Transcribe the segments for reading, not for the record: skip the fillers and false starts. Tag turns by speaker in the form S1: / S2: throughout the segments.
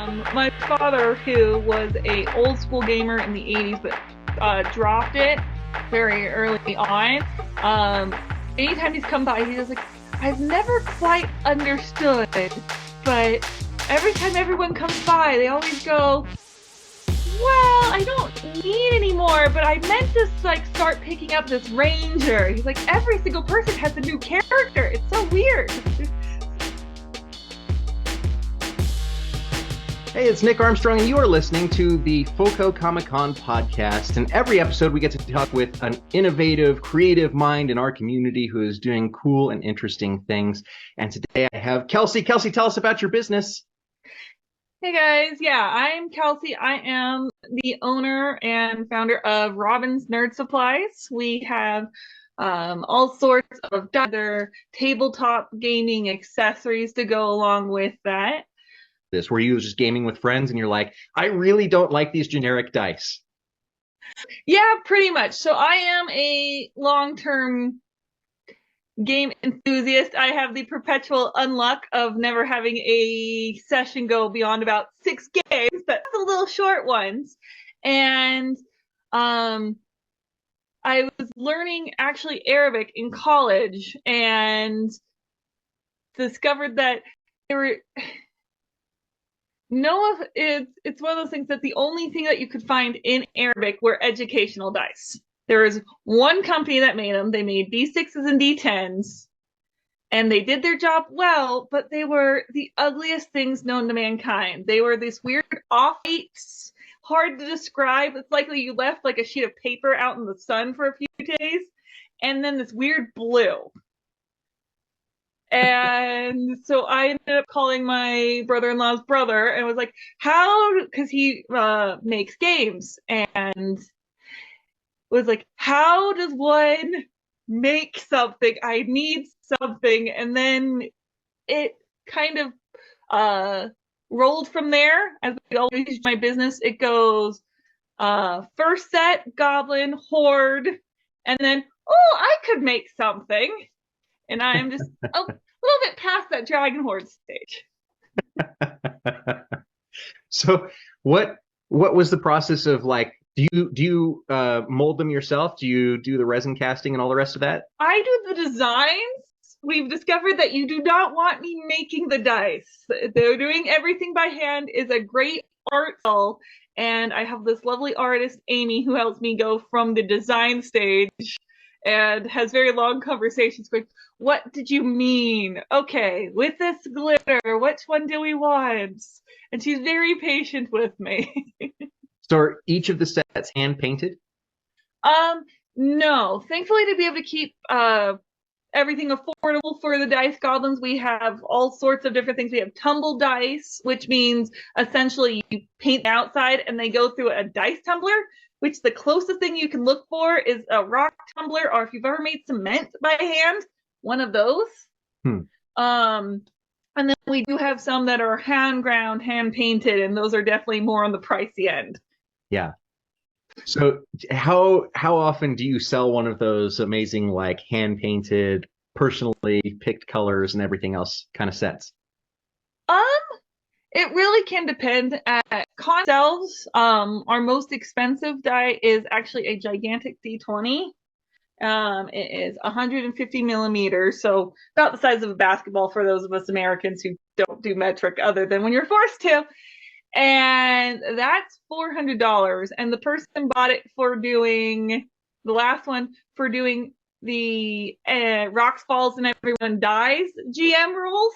S1: My father, who was a old school gamer in the 80s, but dropped it very early on. Anytime he's come by, he's like, I've never quite understood, but every time everyone comes by, they always go, well, I don't need any more, but I meant to start picking up this ranger. He's like, every single person has a new character. It's so weird.
S2: Hey, it's Nick Armstrong, and you are listening to the FoCo Comic-Con podcast. And every episode, we get to talk with an innovative, creative mind in our community who is doing cool and interesting things. And today I have Kelsey. Kelsey, tell us about your business.
S1: Hey guys, yeah, I'm Kelsey. I am the owner and founder of Robin's Nerd Supplies. We have all sorts of other tabletop gaming accessories to go along with that.
S2: This where you just gaming with friends and you're like, I really don't like these generic dice.
S1: Yeah, pretty much. So I am a long-term game enthusiast. I have the perpetual unluck of never having a session go beyond about 6 games, but the little short ones. And I was learning actually Arabic in college and discovered that there were it's one of those things that the only thing that you could find in Arabic were educational dice. There was one company that made them. They made D6s and D10s, and they did their job well, but they were the ugliest things known to mankind. They were these weird off-whites, hard to describe. It's likely you left like a sheet of paper out in the sun for a few days, and then this weird blue. And so I ended up calling my brother-in-law's brother and was like, because he makes games, and was like, how does one make something? I need something. And then it kind of rolled from there. As we always do my business, it goes first set, goblin, horde, and then, oh, I could make something. And I'm just a little bit past that dragon horde stage.
S2: So what was the process of like, do you mold them yourself? Do you do the resin casting and all the rest of that?
S1: I do the designs. We've discovered that you do not want me making the dice. They're doing everything by hand is a great art style. And I have this lovely artist, Amy, who helps me go from the design stage and has very long conversations going, what did you mean? Okay, with this glitter, which one do we want? And she's very patient with me.
S2: So are each of the sets hand painted?
S1: No. Thankfully, to be able to keep everything affordable for the dice goblins, we have all sorts of different things. We have tumble dice, which means essentially you paint the outside and they go through a dice tumbler, which the closest thing you can look for is a rock tumbler, or if you've ever made cement by hand, one of those. And then we do have some that are hand ground, hand painted, and those are definitely more on the pricey end.
S2: Yeah. So how often do you sell one of those amazing, like, hand painted, personally picked colors and everything else kind of sets?
S1: It really can depend. At con themselves, our most expensive die is actually a gigantic D20. It is 150 millimeters, so about the size of a basketball for those of us Americans who don't do metric other than when you're forced to. And that's $400. And the person bought it for doing the last one for doing the Rocks Falls and Everyone Dies GM rules.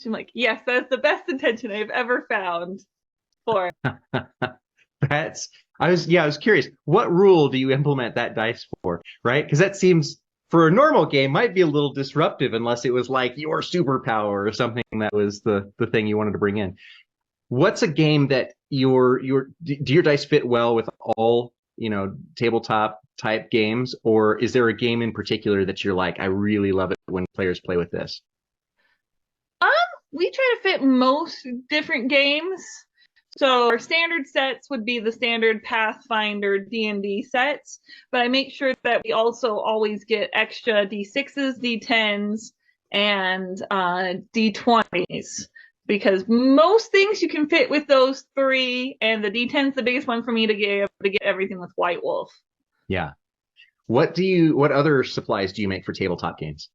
S1: I'm like, yes, that's the best intention I've ever found for it.
S2: I was curious. What rule do you implement that dice for, right? Because that seems, for a normal game, might be a little disruptive unless it was like your superpower or something that was the thing you wanted to bring in. What's a game that do your dice fit well with all, tabletop type games, or is there a game in particular that you're like, I really love it when players play with this?
S1: We try to fit most different games. So our standard sets would be the standard Pathfinder D&D sets, but I make sure that we also always get extra D6s, D10s, and D20s because most things you can fit with those three, and the D10's the biggest one for me to get everything with White Wolf.
S2: Yeah. What other supplies do you make for tabletop games?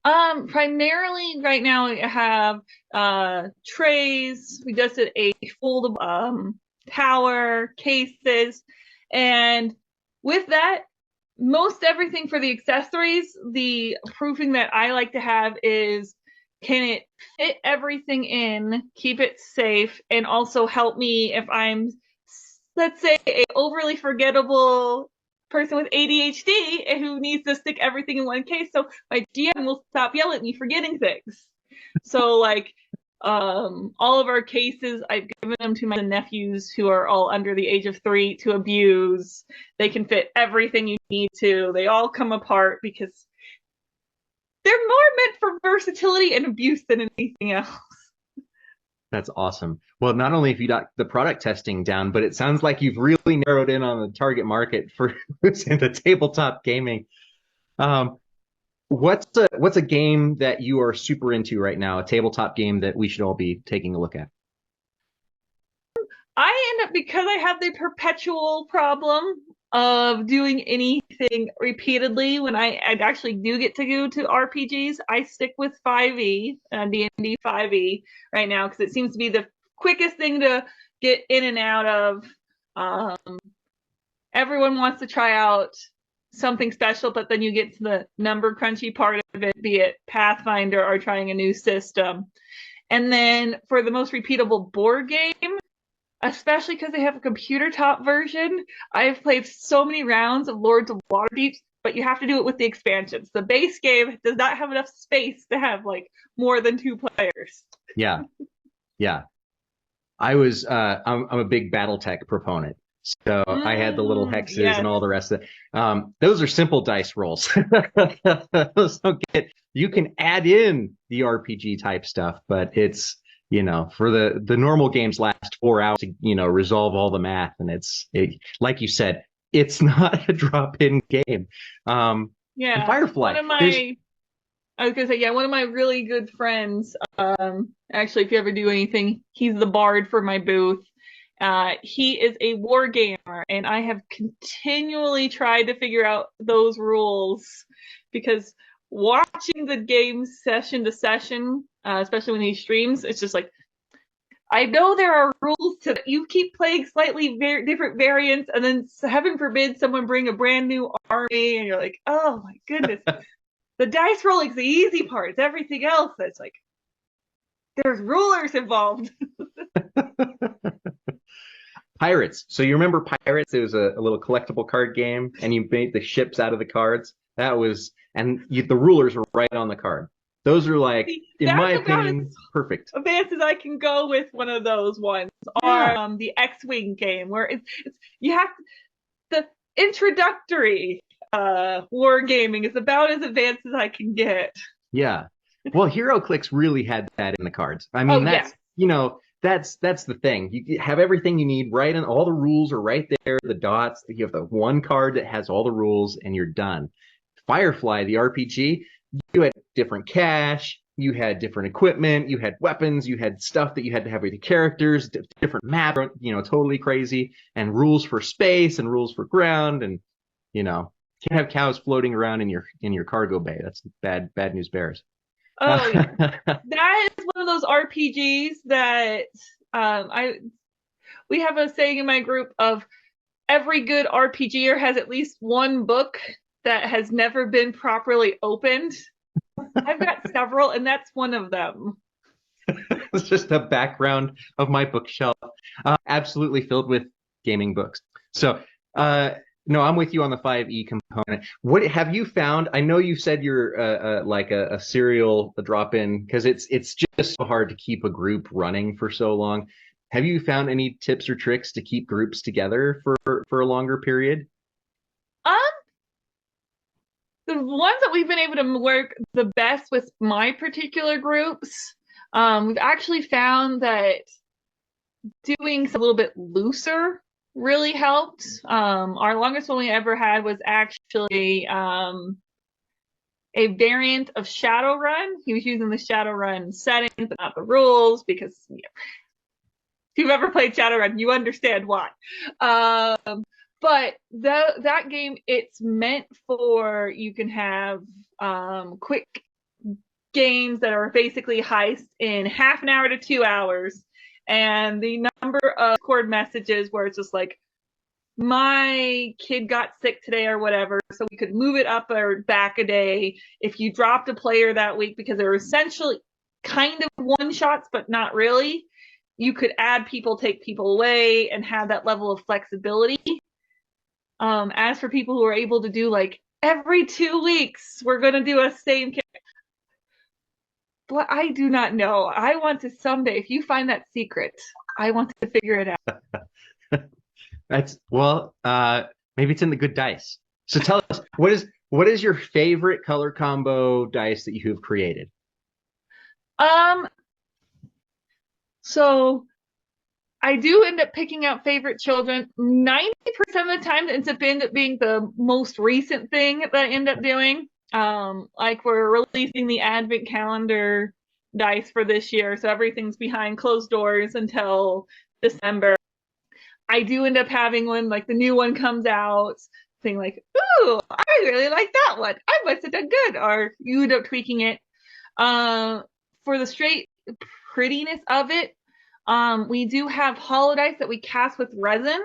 S1: Primarily right now I have trays. We just did a foldable tower, cases, and with that, most everything for the accessories, the proofing that I like to have is, can it fit everything in, keep it safe, and also help me if I'm, let's say, a overly forgettable person with ADHD who needs to stick everything in one case, so my GM will stop yelling at me for getting things. So like all of our cases, I've given them to my nephews who are all under the age of 3 to abuse. They can fit everything you need to. They all come apart because they're more meant for versatility and abuse than anything else.
S2: That's awesome. Well, not only have you got the product testing down, but it sounds like you've really narrowed in on the target market for who's into tabletop gaming. What's a game that you are super into right now, a tabletop game that we should all be taking a look at?
S1: I end up, because I have the perpetual problem of doing anything repeatedly when I actually do get to go to RPGs, I stick with 5e, D&D 5e right now, because it seems to be the quickest thing to get in and out of. Everyone wants to try out something special, but then you get to the number crunchy part of it, be it Pathfinder or trying a new system. And then for the most repeatable board game, especially because they have a computer top version, I've played so many rounds of Lords of Waterdeep, but you have to do it with the expansions. The base game does not have enough space to have like more than 2 players.
S2: Yeah. Yeah. I'm a big BattleTech proponent. So I had the little hexes
S1: Yes.
S2: and all the rest of it. Those are simple dice rolls. You can add in the RPG type stuff, but it's, for the normal games last 4 hours to, resolve all the math. And like you said, it's not a drop-in game.
S1: Yeah.
S2: Firefly.
S1: I was gonna say, yeah, one of my really good friends, actually, if you ever do anything, he's the bard for my booth. He is a war gamer, and I have continually tried to figure out those rules, because watching the game session to session, especially when he streams, it's just like, I know there are rules to that. You keep playing slightly different variants, and then heaven forbid someone bring a brand new army, and you're like, oh my goodness. The dice rolling is the easy part. It's everything else that's like, there's rulers involved.
S2: Pirates. So you remember Pirates? It was a little collectible card game, and you made the ships out of the cards. The rulers were right on the card. Those are like, in my opinion, perfect.
S1: Advanced as I can go with one of those ones. Yeah. Or the X-Wing game, where it's you have the introductory wargaming is about as advanced as I can get.
S2: Yeah. Well, HeroClix really had that in the cards. I mean, that's the thing. You have everything you need right, and all the rules are right there. The dots. You have the one card that has all the rules, and you're done. Firefly, the RPG, you had different cash, you had different equipment, you had weapons, you had stuff that you had to have with your characters, different map, totally crazy, and rules for space and rules for ground, and can't have cows floating around in your cargo bay. That's bad news bears.
S1: Oh, yeah. That is one of those RPGs that we have a saying in my group of every good RPGer has at least one book that has never been properly opened. I've got several, and that's one of them.
S2: It's just the background of my bookshelf, absolutely filled with gaming books. So, no, I'm with you on the 5e component. What have you found? I know you said you're like a serial drop-in, because it's just so hard to keep a group running for so long. Have you found any tips or tricks to keep groups together for a longer period?
S1: The ones that we've been able to work the best with my particular groups, we've actually found that doing a little bit looser really helped. Our longest one we ever had was actually a variant of Shadowrun. He was using the Shadowrun settings, but not the rules, because if you've ever played Shadowrun, you understand why. But that game, it's meant for, you can have quick games that are basically heist in half an hour to 2 hours. And the number of Discord messages where it's just like, my kid got sick today or whatever, so we could move it up or back a day if you dropped a player that week, because they were essentially kind of one shots, but not really. You could add people, take people away, and have that level of flexibility. As for people who are able to do like every 2 weeks, we're going to do a same character. But I do not know. I want to someday, if you find that secret, I want to figure it out.
S2: That's maybe it's in the good dice. So tell us, what is your favorite color combo dice that you have created?
S1: So I do end up picking out favorite children. 90% of the time, it ends up being the most recent thing that I end up doing. Like we're releasing the advent calendar dice for this year, so everything's behind closed doors until December. I do end up having one, like the new one comes out, saying like, ooh, I really like that one. I must have done good. Or you end up tweaking it. For the straight prettiness of it, we do have hollow dice that we cast with resin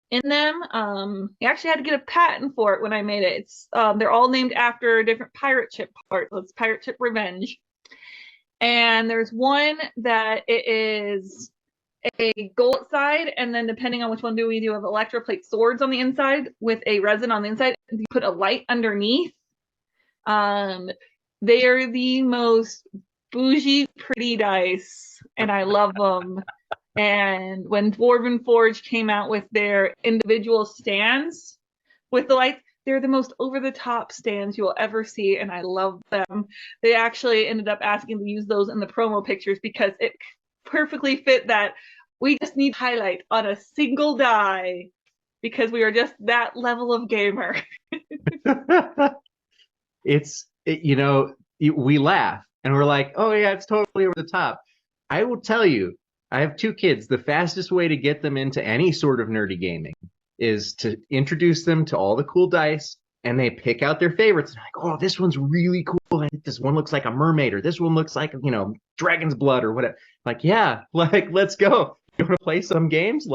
S1: in them. I actually had to get a patent for it when I made it. It's they're all named after different pirate ship parts. So it's Pirate Ship Revenge. And there's one that it is a gold side, and then depending on which one we do have electroplate swords on the inside with a resin on the inside. You put a light underneath. They are the most bougie, pretty dice, and I love them. And when Dwarven Forge came out with their individual stands with the lights, they're the most over-the-top stands you'll ever see, and I love them. They actually ended up asking to use those in the promo pictures because it perfectly fit that we just need highlight on a single die because we are just that level of gamer.
S2: We laugh and we're like, oh yeah, it's totally over the top. I will tell you, I have 2 kids. The fastest way to get them into any sort of nerdy gaming is to introduce them to all the cool dice, and they pick out their favorites. They're like, oh, this one's really cool. This one looks like a mermaid, or this one looks like, dragon's blood or whatever. Like, yeah, like, let's go. You want to play some games?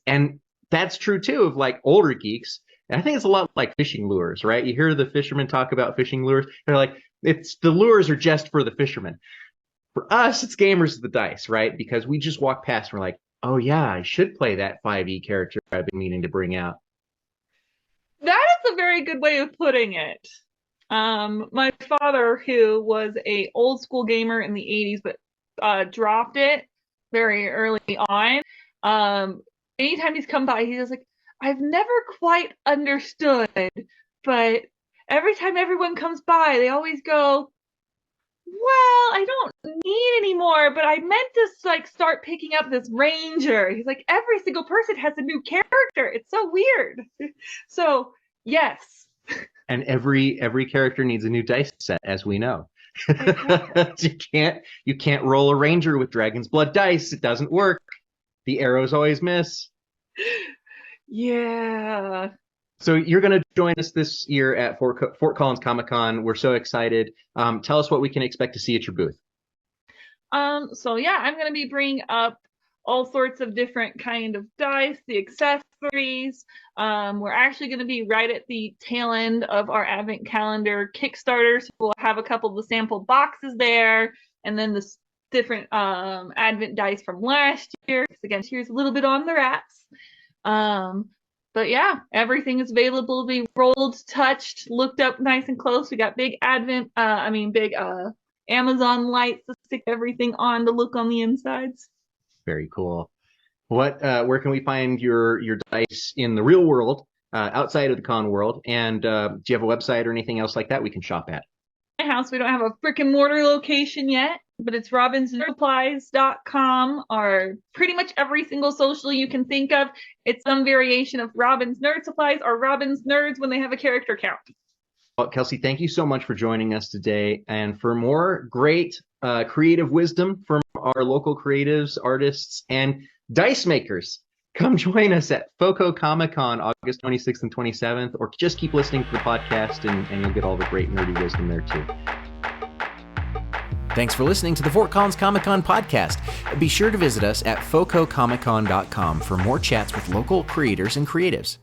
S2: And that's true too of like older geeks. And I think it's a lot like fishing lures, right? You hear the fishermen talk about fishing lures. They're like, the lures are just for the fishermen. For us, it's gamers of the dice, right? Because we just walk past and we're like, oh yeah, I should play that 5e character I've been meaning to bring out.
S1: That is a very good way of putting it. My father, who was a old school gamer in the 80s, but dropped it very early on. Anytime he's come by, he's just like, I've never quite understood, but every time everyone comes by, they always go, well, I don't need any more, but I meant to like start picking up this ranger. He's like, every single person has a new character. It's so weird. So yes.
S2: And every character needs a new dice set, as we know. you can't roll a ranger with dragon's blood dice. It doesn't work. The arrows always miss.
S1: Yeah.
S2: So you're going to join us this year at Fort Collins Comic-Con. We're so excited. Tell us what we can expect to see at your booth.
S1: So yeah, I'm going to be bringing up all sorts of different kind of dice, the accessories. We're actually going to be right at the tail end of our Advent Calendar Kickstarter. So we'll have a couple of the sample boxes there, and then the different Advent dice from last year. Again, here's a little bit on the wraps. But yeah, everything is available to be rolled, touched, looked up nice and close. We got big Amazon lights to stick everything on to look on the insides.
S2: Very cool. Where can we find your dice in the real world, outside of the con world? And do you have a website or anything else like that we can shop at?
S1: My house, we don't have a brick and mortar location yet, but it's robinsnerdsupplies.com, or pretty much every single social you can think of. It's some variation of Robin's Nerd Supplies or Robin's Nerds when they have a character count.
S2: Well, Kelsey, thank you so much for joining us today. And for more great creative wisdom from our local creatives, artists, and dice makers, come join us at FoCo Comic-Con August 26th and 27th, or just keep listening to the podcast and you'll get all the great nerdy wisdom there too.
S3: Thanks for listening to the Fort Collins Comic-Con podcast. Be sure to visit us at FoCoComicCon.com for more chats with local creators and creatives.